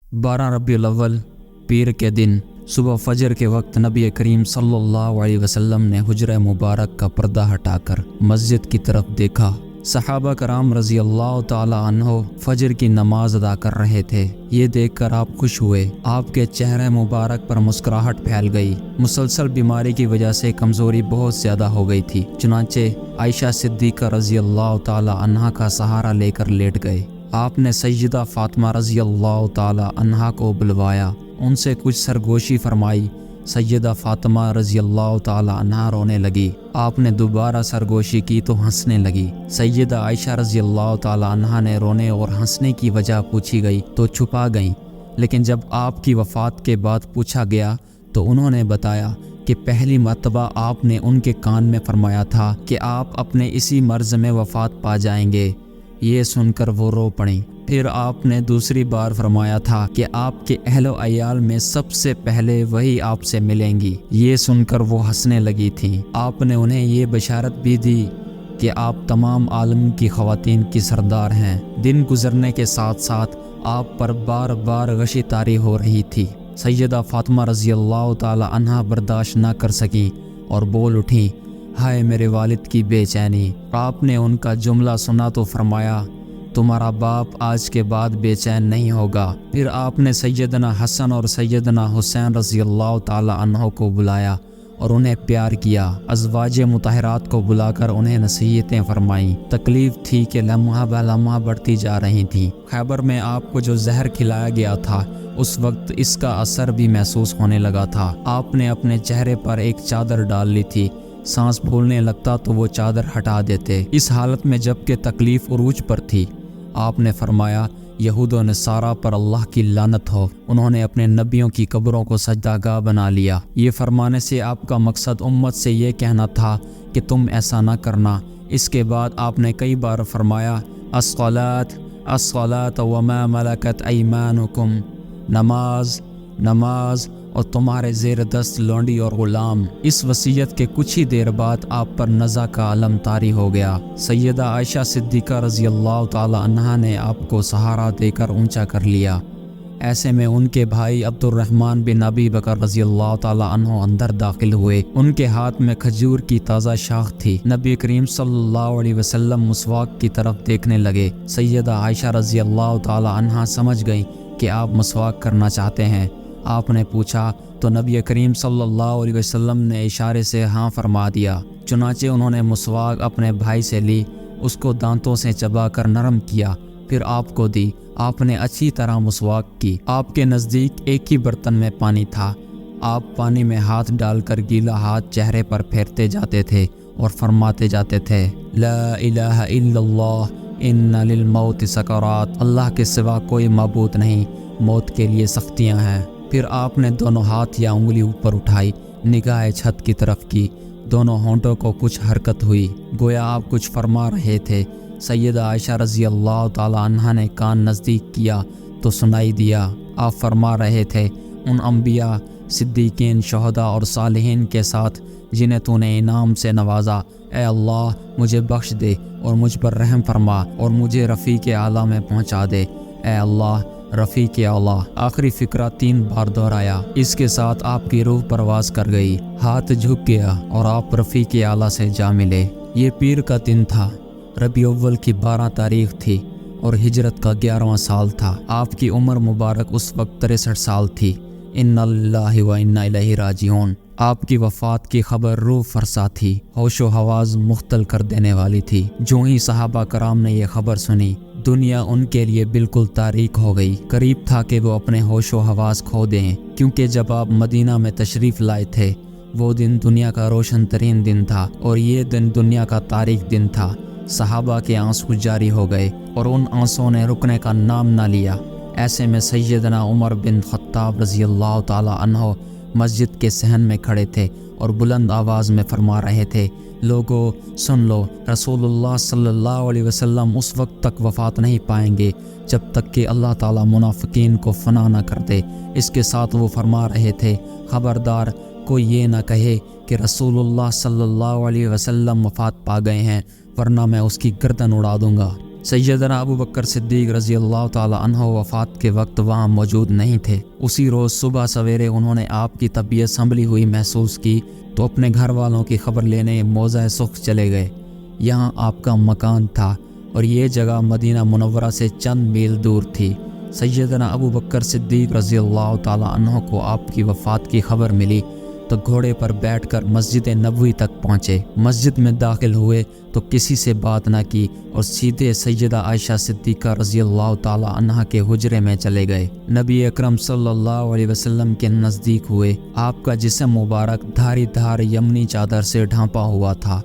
12 रबीउल अव्वल पीर के दिन सुबह फजर के वक्त नबी करीम सल्लल्लाहु अलैहि वसल्लम ने हुजरा मुबारक का पर्दा हटाकर मस्जिद की तरफ देखा। सहाबा कराम रज़ी अल्लाह ताला अन्हो फजर की नमाज अदा कर रहे थे। ये देखकर आप खुश हुए। आपके चेहरे मुबारक पर मुस्कुराहट फैल गई। मुसलसल बीमारी की वजह से कमज़ोरी बहुत ज़्यादा हो गई थी। चुनांचे आयशा सिद्दीक़ा रज़ी अल्लाह ताला अन्हा का सहारा लेकर लेट गए। आपने सैयदा फ़ातिमा रज़ी अल्लाह ताला अन्हा को बुलवाया, उनसे कुछ सरगोशी फरमाई। सैयदा फ़ातिमा रज़ी अल्लाह ताला अन्हा रोने लगी। आपने दोबारा सरगोशी की तो हंसने लगी। सैयदा आयशा रज़ी अल्लाह ताला अन्हा ने रोने और हंसने की वजह पूछी गई तो छुपा गईं, लेकिन जब आपकी वफ़ात के बाद पूछा गया तो उन्होंने बताया कि पहली मर्तबा आपने उनके कान में फरमाया था कि आप अपने इसी मर्ज़ में वफ़ात पा जाएंगे। ये सुनकर वो रो पड़ी। फिर आपने दूसरी बार फरमाया था कि आपके अहलो अयाल में सबसे पहले वही आपसे मिलेंगी। ये सुनकर वो हंसने लगी थीं। आपने उन्हें ये बशारत भी दी कि आप तमाम आलम की ख़वातीन की सरदार हैं। दिन गुजरने के साथ साथ आप पर बार बार गशी तारी हो रही थी। सैयदा फ़ातिमा रज़ी अल्लाह ताला अन्हा बर्दाश्त ना कर सकी और बोल उठी, हाय मेरे वालिद की बेचैनी। आपने उनका जुमला सुना तो फरमाया, तुम्हारा बाप आज के बाद बेचैन नहीं होगा। फिर आपने सैयदना हसन और सैयदना हुसैन रज़ी अल्लाह ताला अन्हो को बुलाया और उन्हें प्यार किया। अज़वाज मुतहरात को बुलाकर उन्हें नसीहतें फरमाईं। तकलीफ़ थी कि लम्हा ब लम्हा बढ़ती जा रही थी। खैबर में आपको जो जहर खिलाया गया था उस वक्त इसका असर भी महसूस होने लगा था। आपने अपने चेहरे पर एक चादर डाल ली थी। सांस फूलने लगता तो वो चादर हटा देते। इस हालत में जबकि तकलीफ़ उरूज पर थी, आपने फरमाया, यहूद व नसारा पर अल्लाह की लानत हो, उन्होंने अपने नबियों की कब्रों को सजदागाह बना लिया। ये फरमाने से आपका मकसद उम्मत से ये कहना था कि तुम ऐसा ना करना। इसके बाद आपने कई बार फरमाया, अस्सलात अस्सलात व मा मलकत ऐमानुकुम, नमाज नमाज और तुम्हारे ज़ेर दस्त लौंडी और ग़ुलाम। इस वसीयत के कुछ ही देर बाद आप पर नज़ा का आलम तारी हो गया। सैयदा आयशा सिद्दीक़ा रज़ी अल्लाह ताला अन्हा ने आपको सहारा देकर ऊंचा कर लिया। ऐसे में उनके भाई अब्दुर्रहमान बिन अबी बकर रज़ी अल्लाह ताला अन्हो अंदर दाखिल हुए। उनके हाथ में खजूर की ताज़ा शाख थी। नबी करीम सल्लल्लाहु अलैहि वसल्लम मुसवाक की तरफ देखने लगे। सैयदा आयशा रज़ी अल्लाह ताला अन्हा समझ गई कि आप मुसवाक करना चाहते हैं। आपने पूछा तो नबी करीम सल्लल्लाहु अलैहि वसल्लम ने इशारे से हाँ फरमा दिया। चुनाचे उन्होंने मुसवाक अपने भाई से ली, उसको दांतों से चबाकर नरम किया, फिर आपको दी। आपने अच्छी तरह मुसवाक की। आपके नज़दीक एक ही बर्तन में पानी था। आप पानी में हाथ डालकर गीला हाथ चेहरे पर फेरते जाते थे और फरमाते जाते थे, ला इलाहा इल्लल्लाह इन्ना लिल मौत सकरात, अल्लाह के सिवा कोई माबूद नहीं, मौत के लिए सख्तियाँ हैं। फिर आपने दोनों हाथ या उंगली ऊपर उठाई, निगाह छत की तरफ की। दोनों होंठों को कुछ हरकत हुई, गोया आप कुछ फरमा रहे थे। सैयदा आयशा रज़ी अल्लाह ताला अन्हा ने कान नज़दीक किया तो सुनाई दिया, आप फरमा रहे थे, उन अम्बिया, सिद्दीकीन, शहदा और सालिहीन के साथ जिन्हें तूने इनाम से नवाजा, ए अल्लाह मुझे बख्श दे और मुझ पर रहम फरमा और मुझे रफ़ीक़ आला में पहुँचा दे। ए अल्लाह रफ़ीक़ आला। आखिरी फ़िक्रा 3 बार दोहराया। इसके साथ आपकी रूह परवाज़ कर गई, हाथ झुक गया और आप रफ़ीक़ आला से जा मिले। ये पीर का दिन था। रबीउल अव्वल की 12 तारीख थी और हिजरत का 11वां साल था। आपकी उम्र मुबारक उस वक्त 63 साल थी। इन्ना लिल्लाहि व इन्ना इलैहि राजिऊन। आपकी वफ़ात की खबर रूह फरसा थी, होशो हवास मुख्तल कर देने वाली थी। जो ही सहाबा कराम ने यह खबर सुनी, दुनिया उनके लिए बिल्कुल तारीक हो गई। करीब था कि वो अपने होशो हवास खो दें, क्योंकि जब आप मदीना में तशरीफ़ लाए थे वो दिन दुनिया का रोशन तरीन दिन था और ये दिन दुनिया का तारीक दिन था। सहाबा के आंसू जारी हो गए और उन आंसुओं ने रुकने का नाम ना लिया। ऐसे में सैयदना उमर बिन ख़त्ताब रज़ी अल्लाह ताला अन्हो मस्जिद के सहन में खड़े थे और बुलंद आवाज़ में फरमा रहे थे, लोगों सुन लो, रसूलुल्लाह सल्लल्लाहु अलैहि वसल्लम उस वक्त तक वफ़ात नहीं पाएंगे जब तक कि अल्लाह ताला मुनाफिकीन को फना न कर दे। इसके साथ वो फरमा रहे थे, ख़बरदार कोई ये ना कहे कि रसूलुल्लाह सल्लल्लाहु अलैहि वसल्लम वफ़ात पा गए हैं, वरना मैं उसकी गर्दन उड़ा दूँगा। سیدنا ابو بکر صدیق رضی اللہ تعالی عنہ وفات کے وقت وہاں موجود نہیں تھے۔ اسی روز صبح سویرے انہوں نے آپ کی طبیعت سنبھلی ہوئی محسوس کی تو اپنے گھر والوں کی خبر لینے موضع سخ چلے گئے۔ یہاں آپ کا مکان تھا اور یہ جگہ مدینہ منورہ سے چند میل دور تھی۔ سیدنا ابو بکر صدیق رضی اللہ تعالی عنہ کو آپ کی وفات کی خبر ملی تو گھوڑے پر بیٹھ کر مسجد نبوی تک پہنچے۔ مسجد میں داخل ہوئے تو کسی سے بات نہ کی اور سیدھے سیدہ عائشہ صدیقہ رضی اللہ تعالی عنہا کے حجرے میں چلے گئے۔ نبی اکرم صلی اللہ علیہ وسلم کے نزدیک ہوئے۔ آپ کا جسم مبارک دھاری دھار یمنی چادر سے ڈھانپا ہوا تھا۔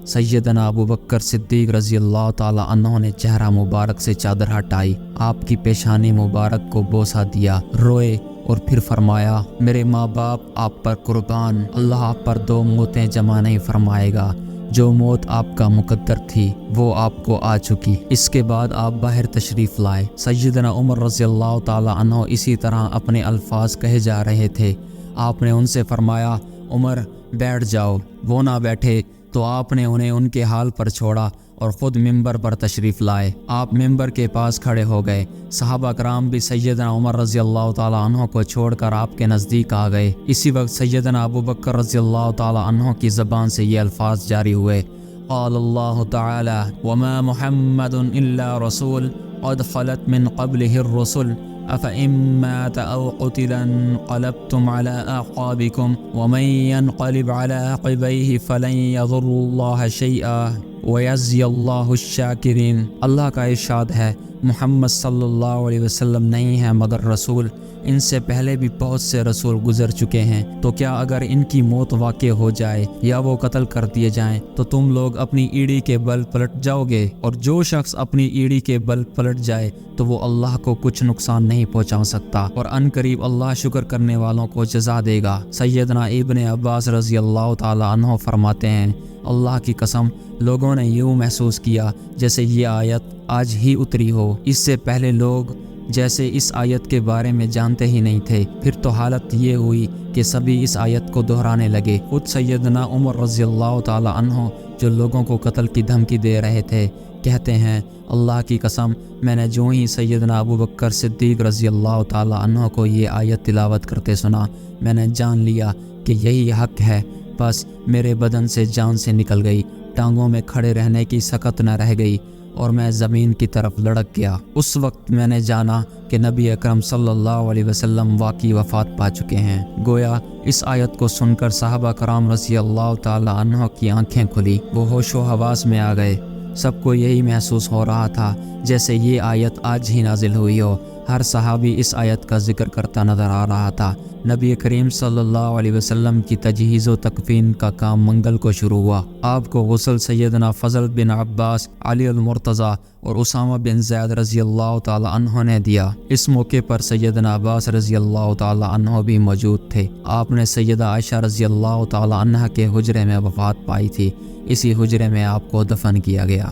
سیدنا ابو بکر صدیق رضی اللہ تعالی عنہ نے چہرہ مبارک سے چادر ہٹائی، آپ کی پیشانی مبارک کو بوسہ دیا، روئے اور پھر فرمایا، میرے ماں باپ آپ پر قربان، اللہ آپ پر دو موتیں جمع نہیں فرمائے گا۔ جو موت آپ کا مقدر تھی وہ آپ کو آ چکی۔ اس کے بعد آپ باہر تشریف لائے۔ سیدنا عمر رضی اللہ تعالی عنہ اسی طرح اپنے الفاظ کہے جا رہے تھے۔ آپ نے ان سے فرمایا، عمر بیٹھ جاؤ۔ وہ نہ بیٹھے تو آپ نے انہیں ان کے حال پر چھوڑا اور خود ممبر پر تشریف لائے۔ آپ ممبر کے پاس کھڑے ہو گئے۔ صحابہ کرام بھی سیدنا عمر رضی اللہ تعالی عنہ کو چھوڑ کر آپ کے نزدیک آ گئے۔ اسی وقت سیدنا ابو بکر رضی اللہ تعالی عنہ کی زبان سے یہ الفاظ جاری ہوئے، قال اللہ تعالی وما محمد الا رسول قد خلت من قبله الرسل افإن مات او قتل انقلبتم على اعقابكم ومن ينقلب على عقبيه فلن يضر الله شيئا وَيَجْزِيَ اللَّهُ الشَّاكِرِينَ۔ اللہ کا ارشاد ہے، محمد صلی اللہ علیہ وسلم نہیں ہے مگر رسول، ان سے پہلے بھی بہت سے رسول گزر چکے ہیں، تو کیا اگر ان کی موت واقع ہو جائے یا وہ قتل کر دیے جائیں تو تم لوگ اپنی ایڑی کے بل پلٹ جاؤ گے؟ اور جو شخص اپنی ایڑی کے بل پلٹ جائے تو وہ اللہ کو کچھ نقصان نہیں پہنچا سکتا، اور ان قریب اللہ شکر کرنے والوں کو جزا دے گا۔ سیدنا ابن عباس رضی اللہ تعالی عنہ فرماتے ہیں، اللہ کی قسم لوگوں نے یوں محسوس کیا جیسے یہ آیت آج ہی اتری ہو۔ اس سے پہلے لوگ جیسے اس آیت کے بارے میں جانتے ہی نہیں تھے۔ پھر تو حالت یہ ہوئی کہ سبھی اس آیت کو دہرانے لگے۔ خود سیدنا عمر رضی اللہ تعالی عنہ جو لوگوں کو قتل کی دھمکی دے رہے تھے کہتے ہیں، اللہ کی قسم میں نے جو ہی سیدنا ابو بکر صدیق رضی اللہ تعالی عنہ کو یہ آیت تلاوت کرتے سنا، میں نے جان لیا کہ یہی حق ہے۔ بس میرے بدن سے جان سے نکل گئی، ٹانگوں میں کھڑے رہنے کی سکت نہ رہ گئی اور میں زمین کی طرف لڑک گیا۔ اس وقت میں نے جانا کہ نبی اکرم صلی اللہ علیہ وسلم واقعی وفات پا چکے ہیں۔ گویا اس آیت کو سن کر صحابہ کرام رضی اللہ تعالی عنہ کی آنکھیں کھلی، وہ ہوش و حواس میں آ گئے۔ سب کو یہی محسوس ہو رہا تھا جیسے یہ آیت آج ہی نازل ہوئی ہو۔ ہر صحابی اس آیت کا ذکر کرتا نظر آ رہا تھا۔ نبی کریم صلی اللہ علیہ وسلم کی تجہیز و تکفین کا کام منگل کو شروع ہوا۔ آپ کو غسل سیدنا فضل بن عباس، علی المرتضیٰ اور اسامہ بن زید رضی اللہ تعالی عنہ نے دیا۔ اس موقع پر سیدنا عباس رضی اللہ تعالی عنہ بھی موجود تھے۔ آپ نے سیدہ عائشہ رضی اللہ تعالی عنہ کے حجرے میں وفات پائی تھی۔ اسی حجرے میں آپ کو دفن کیا گیا۔